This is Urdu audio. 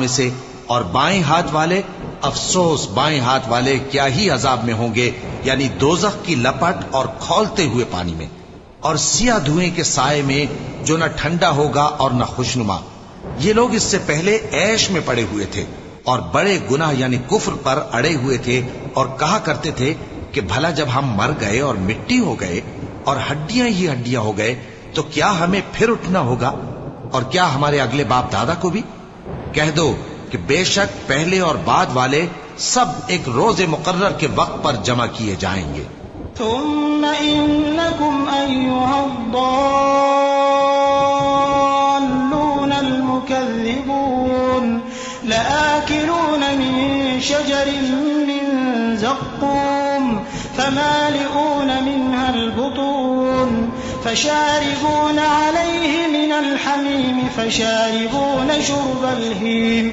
میں سے، اور بائیں ہاتھ والے، افسوس بائیں ہاتھ والے کیا ہی عذاب میں ہوں گے، یعنی دوزخ کی لپٹ اور کھولتے ہوئے پانی میں، اور سیاہ دھوئیں کے سائے میں جو نہ ٹھنڈا ہوگا اور نہ خوشنما۔ یہ لوگ اس سے پہلے عیش میں پڑے ہوئے تھے اور بڑے گناہ یعنی کفر پر اڑے ہوئے تھے، اور کہا کرتے تھے کہ بھلا جب ہم مر گئے اور مٹی ہو گئے اور ہڈیاں ہی ہڈیاں ہو گئے تو کیا ہمیں پھر اٹھنا ہوگا، اور کیا ہمارے اگلے باپ دادا کو بھی؟ کہہ دو کہ بے شک پہلے اور بعد والے سب ایک روز مقرر کے وقت پر جمع کیے جائیں گے۔ ثم إنكم أيها الضالون المكذبون لآكلون من شجر من زقوم فمالئون منها البطون فشاربون عليه من الحميم فشاربون شرب الهيم